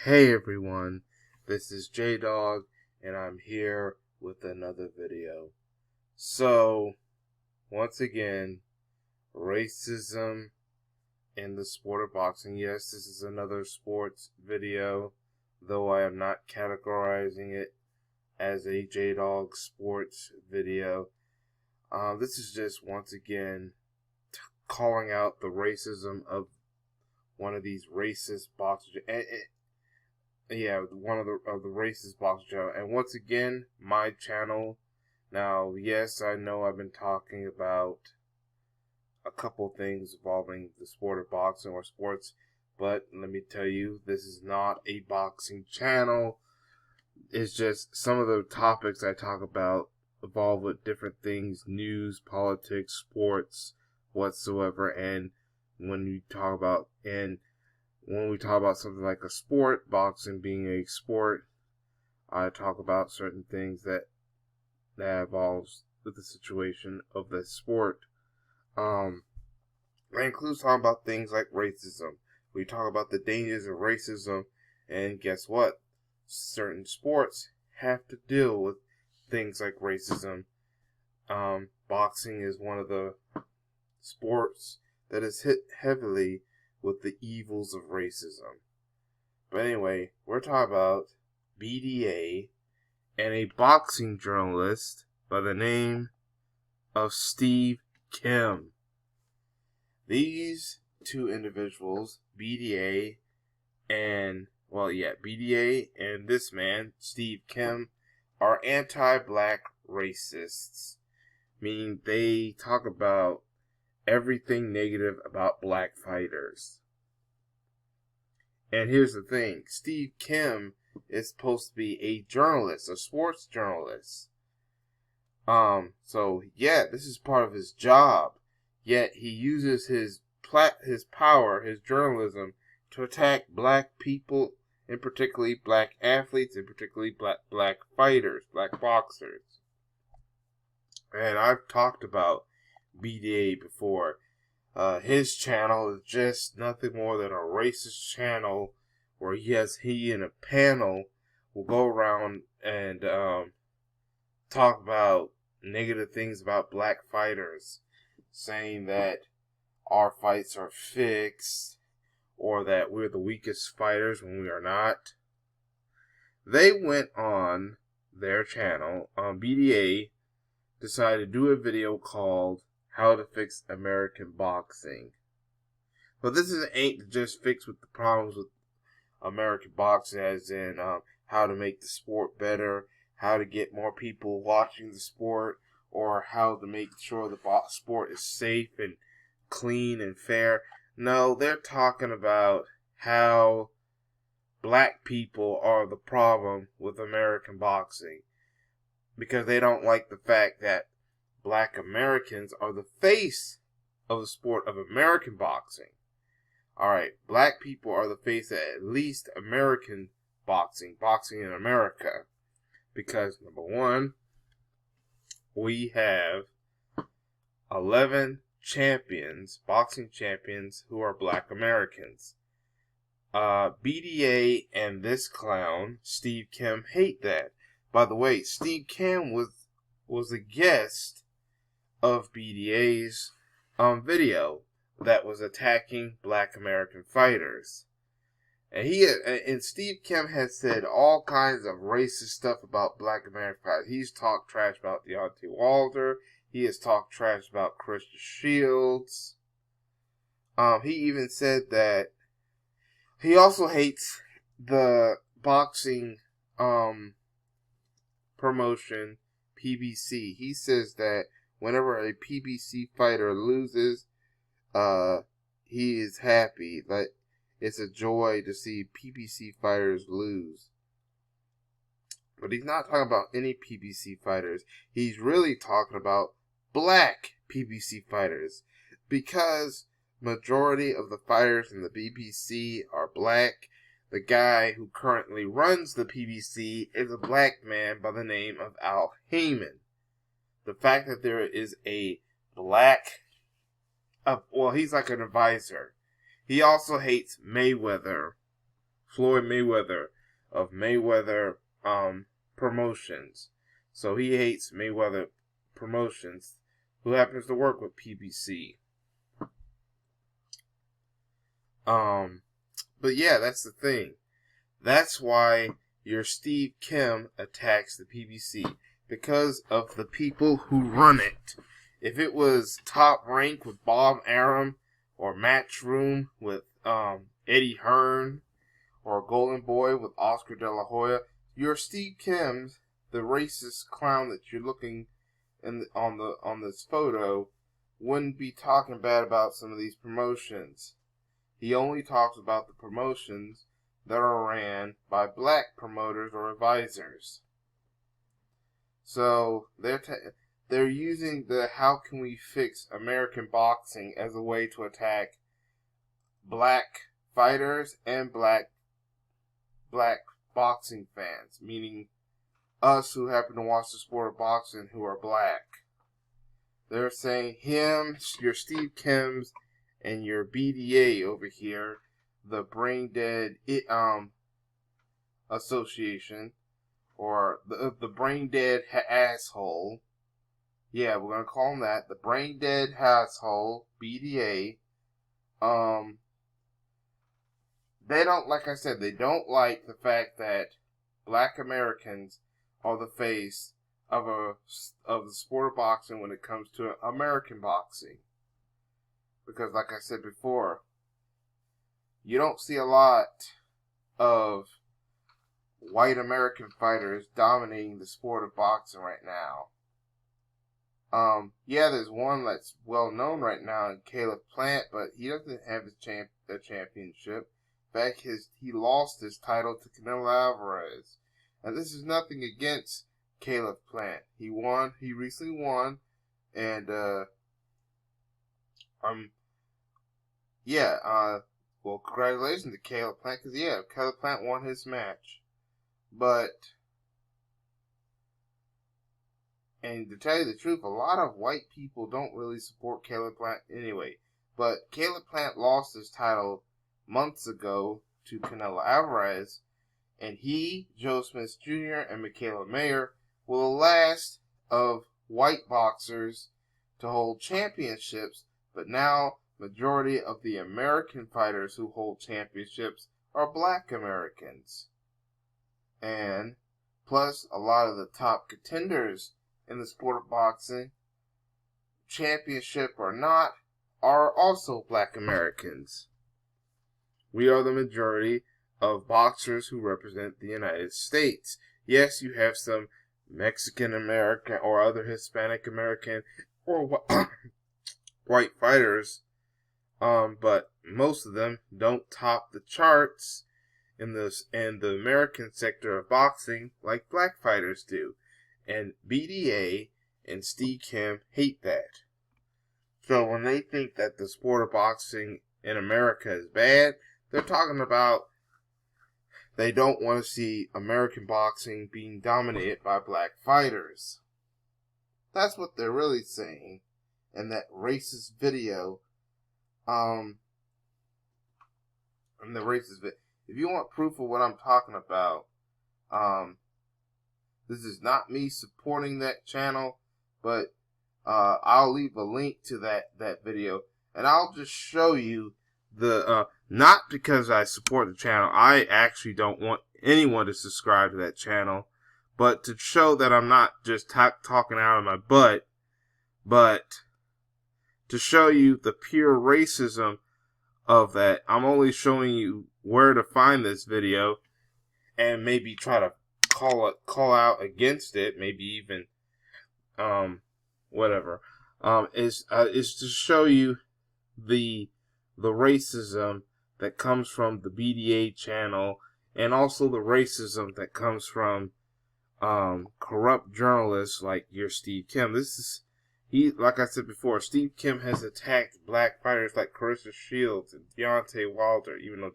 Hey everyone, this is J-Dog, and I'm here with another video. So, once again, racism in the sport of boxing. Yes, this is another sports video, though I am not categorizing it as a J-Dog sports video. This is just, once again, calling out the racism of one of these racist boxers. Yeah, one of the racist boxing channel. And once again, my channel. Now, yes, I know I've been talking about a couple things involving the sport of boxing or sports, but let me tell you, this is not a boxing channel. It's just some of the topics I talk about involve with different things, news, politics, sports, whatsoever. And when we talk about something like a sport, boxing being a sport, I talk about certain things that involves with the situation of the sport. That includes talking about things like racism. We talk about the dangers of racism, and guess what? Certain sports have to deal with things like racism. Boxing is one of the sports that is hit heavily with the evils of racism. But anyway, we're talking about BDA and a boxing journalist by the name of Steve Kim. These two individuals, BDA and this man, Steve Kim, are anti-black racists, meaning they talk about everything negative about black fighters. And here's the thing, Steve Kim is supposed to be a journalist, a sports journalist. So yeah, this is part of his job. Yet he uses his power, his journalism, to attack black people, and particularly black athletes, and particularly black fighters, black boxers. And I've talked about BDA before. His channel is just nothing more than a racist channel where he and a panel will go around and talk about negative things about black fighters, saying that our fights are fixed or that we're the weakest fighters when we are not. They went on their channel, BDA, decided to do a video called How to Fix American Boxing. But this ain't just fix with the problems with American boxing, as in how to make the sport better, how to get more people watching the sport, or how to make sure the sport is safe and clean and fair. No, they're talking about how black people are the problem with American boxing, because they don't like the fact that black Americans are the face of the sport of American boxing. Alright, black people are the face of at least American boxing in America. Because, number one, we have 11 boxing champions, who are black Americans. BDA and this clown, Steve Kim, hate that. By the way, Steve Kim was a guest of BDA's video that was attacking black American fighters. And Steve Kim has said all kinds of racist stuff about black American fighters. He's talked trash about Deontay Wilder. He has talked trash about Christian Shields. He even said that he also hates the boxing promotion PBC. He says that whenever a PBC fighter loses, he is happy. Like, it's a joy to see PBC fighters lose. But he's not talking about any PBC fighters. He's really talking about black PBC fighters, because majority of the fighters in the PBC are black. The guy who currently runs the PBC is a black man by the name of Al Heyman. The fact that there is a black, he's like an advisor. He also hates Mayweather Floyd Mayweather of Mayweather Promotions. So he hates Mayweather Promotions, who happens to work with PBC. But yeah, that's the thing. That's why your Steve Kim attacks the PBC, because of the people who run it. If it was Top Rank with Bob Arum, or Matchroom with Eddie Hearn, or Golden Boy with Oscar De La Hoya, your Steve Kim's, the racist clown that you're looking on this photo, wouldn't be talking bad about some of these promotions. He only talks about the promotions that are ran by black promoters or advisors. So they're using the "how can we fix American boxing" as a way to attack black fighters and black boxing fans, meaning us who happen to watch the sport of boxing who are black. They're saying him, your Steve Kims, and your BDA over here, the Brain Dead Association, or the Brain Dead Asshole. Yeah, we're gonna call them that. The Brain Dead Asshole, BDA. They don't, like I said, they don't like the fact that black Americans are the face of the sport of boxing when it comes to American boxing. Because, like I said before, you don't see a lot of white American fighters dominating the sport of boxing right now. Yeah, there's one that's well known right now in Caleb Plant, but he doesn't have his championship. In fact, he lost his title to Canelo Alvarez. And this is nothing against Caleb Plant. He recently won, and well, congratulations to Caleb Plant, because yeah, Caleb Plant won his match. And to tell you the truth, a lot of white people don't really support Caleb Plant anyway. But Caleb Plant lost his title months ago to Canelo Alvarez, and he, Joe Smith Jr., and Michaela Mayer were the last of white boxers to hold championships, but now majority of the American fighters who hold championships are black Americans. And plus, a lot of the top contenders in the sport of boxing, championship or not, are also black Americans. We are the majority of boxers who represent the United States. Yes, you have some Mexican American or other Hispanic American or white fighters, but most of them don't top the charts in the American sector of boxing like black fighters do. And BDA and Steve Kim hate that. So when they think that the sport of boxing in America is bad, they're talking about they don't want to see American boxing being dominated by black fighters. That's what they're really saying in that racist video. If you want proof of what I'm talking about, this is not me supporting that channel, but I'll leave a link to that video, and I'll just show you not because I support the channel. I actually don't want anyone to subscribe to that channel, but to show that I'm not just talking out of my butt, but to show you the pure racism of that. I'm only showing you where to find this video and maybe try to call out against it, maybe even whatever. Is to show you the racism that comes from the BDA channel, and also the racism that comes from corrupt journalists like your Steve Kim. Like I said before, Steve Kim has attacked black fighters like Carissa Shields and Deontay Wilder, even though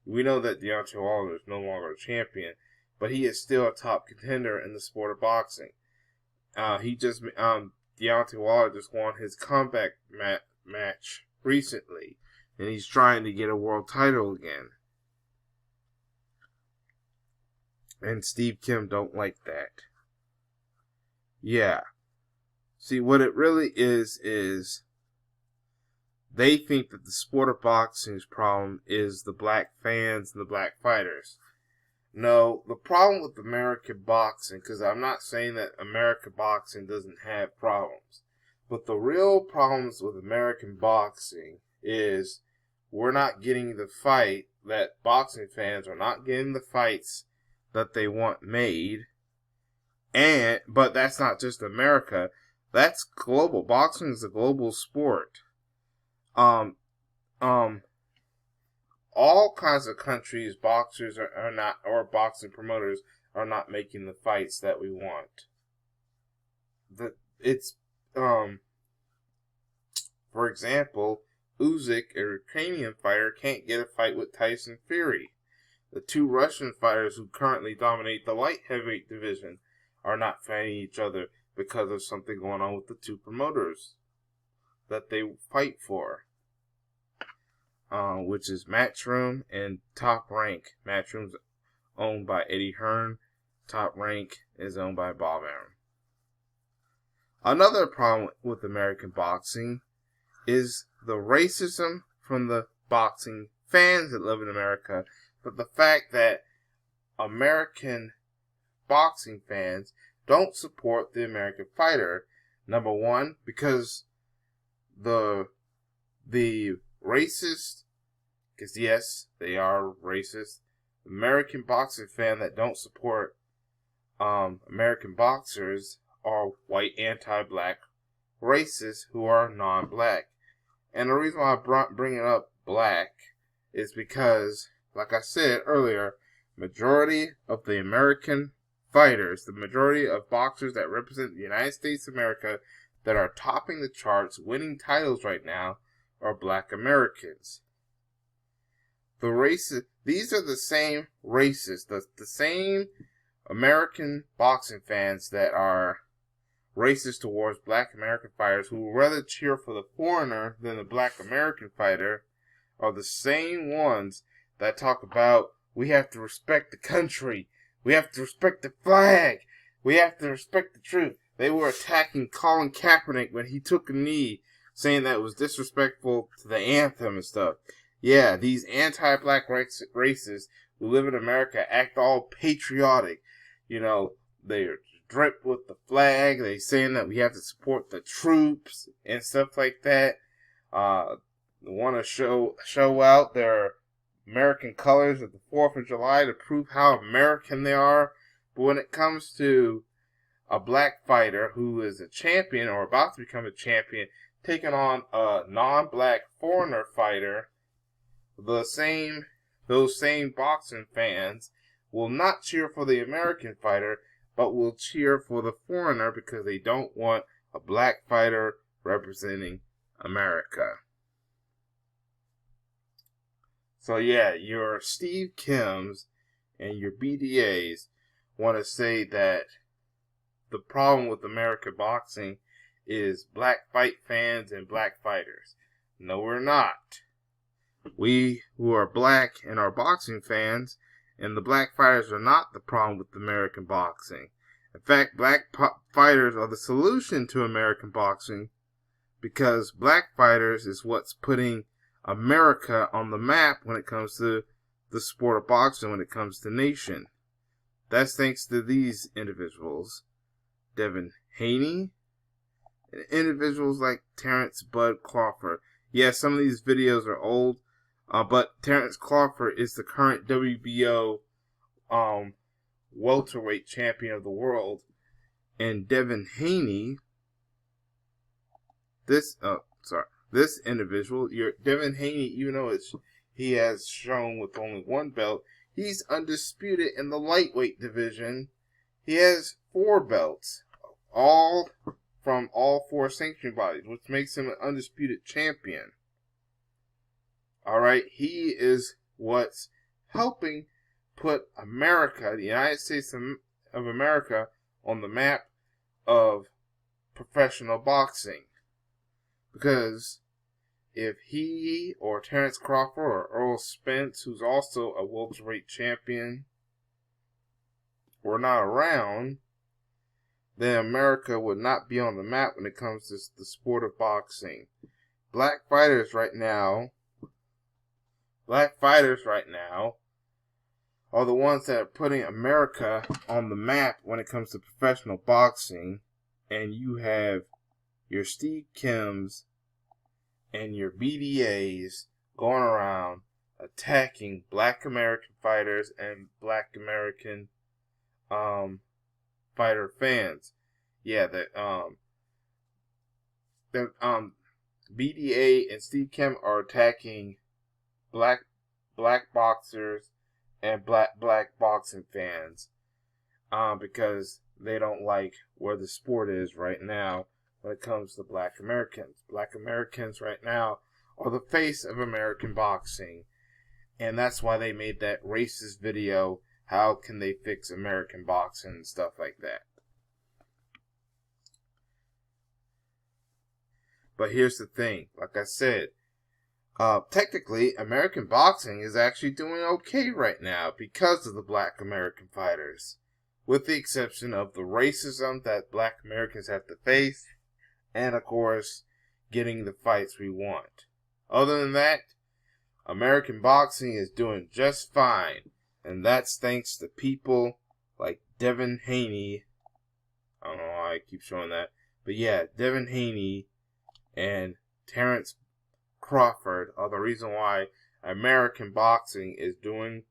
we know that Deontay Wilder is no longer a champion, but he is still a top contender in the sport of boxing. Deontay Wilder just won his comeback match recently, and he's trying to get a world title again. And Steve Kim don't like that. Yeah. See, what it really is they think that the sport of boxing's problem is the black fans and the black fighters. No, the problem with American boxing, because I'm not saying that American boxing doesn't have problems, but the real problems with American boxing is we're not getting the fight that boxing fans are not getting the fights that they want made. But that's not just America. That's global. Boxing is a global sport. All kinds of countries, boxers are not, or boxing promoters are not making the fights that we want. For example, Usyk, a Ukrainian fighter, can't get a fight with Tyson Fury. The two Russian fighters who currently dominate the light heavyweight division are not fighting each other because of something going on with the two promoters that they fight for, which is Matchroom and Top Rank. Matchroom's owned by Eddie Hearn. Top Rank is owned by Bob Arum. Another problem with American boxing is the racism from the boxing fans that live in America, but the fact that American boxing fans don't support the American fighter. Number one, because the racist, because yes, they are racist, American boxing fan that don't support American boxers are white anti-black racists who are non-black. And the reason why I'm bringing up black is because, like I said earlier, majority of the American fighters, the majority of boxers that represent the United States of America that are topping the charts, winning titles right now, are black Americans. These are the same racists, the same American boxing fans that are racist towards black American fighters who would rather cheer for the foreigner than the black American fighter, are the same ones that talk about we have to respect the country, we have to respect the flag, we have to respect the truth. They were attacking Colin Kaepernick when he took a knee, saying that it was disrespectful to the anthem and stuff. Yeah, these anti-black racists who live in America act all patriotic. You know, they're dripped with the flag. They saying that we have to support the troops and stuff like that. They want to show out their American colors at the 4th of July to prove how American they are. But when it comes to a black fighter who is a champion or about to become a champion, taking on a non-black foreigner fighter, those same boxing fans will not cheer for the American fighter, but will cheer for the foreigner because they don't want a black fighter representing America. So yeah, your Steve Kims and your BDAs want to say that the problem with American boxing is black fight fans and black fighters. No, we're not. We who are black and are boxing fans and the black fighters are not the problem with American boxing. In fact, black fighters are the solution to American boxing because black fighters is what's putting America on the map when it comes to the sport of boxing, when it comes to nation. That's thanks to these individuals. Devin Haney, and individuals like Terrence Bud Crawford. Yes, some of these videos are old, but Terrence Crawford is the current WBO welterweight champion of the world, and Devin Haney, this individual, Devin Haney, even though he has shown with only one belt, he's undisputed in the lightweight division. He has 4 belts, all from all 4 sanctioning bodies, which makes him an undisputed champion. Alright, he is what's helping put America, the United States of America, on the map of professional boxing. Because if he or Terrence Crawford or Earl Spence, who's also a welterweight champion, were not around, then America would not be on the map when it comes to the sport of boxing. Black fighters right now are the ones that are putting America on the map when it comes to professional boxing. And you have your Steve Kims and your BDAs going around attacking Black American fighters and Black American fighter fans. Yeah, the BDA and Steve Kim are attacking black boxers and black boxing fans because they don't like where the sport is right now when it comes to Black Americans. Black Americans right now are the face of American boxing, and that's why they made that racist video, how can they fix American boxing and stuff like that. But here's the thing, like I said, technically, American boxing is actually doing okay right now because of the Black American fighters, with the exception of the racism that Black Americans have to face, and of course, getting the fights we want. Other than that, American boxing is doing just fine, and that's thanks to people like Devin Haney. I don't know why I keep showing that, but yeah, Devin Haney and Terrence Crawford are the reason why American boxing is doing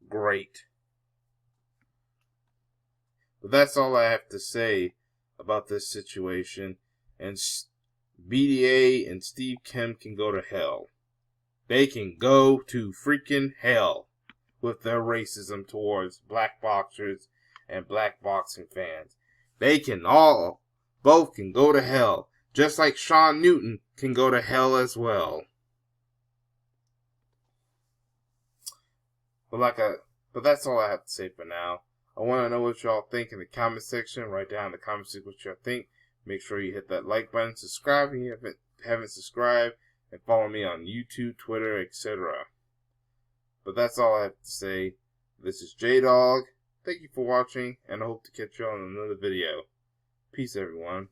great. But that's all I have to say about this situation. And BDA and Steve Kim can go to hell. They can go to freaking hell with their racism towards black boxers and black boxing fans. They can both can go to hell. Just like Sean Newton can go to hell as well. But that's all I have to say for now. I want to know what y'all think in the comment section. Write down in the comment section what y'all think. Make sure you hit that like button, subscribe if you haven't subscribed, and follow me on YouTube, Twitter, etc. But that's all I have to say. This is J-Dog. Thank you for watching, and I hope to catch you all in another video. Peace, everyone.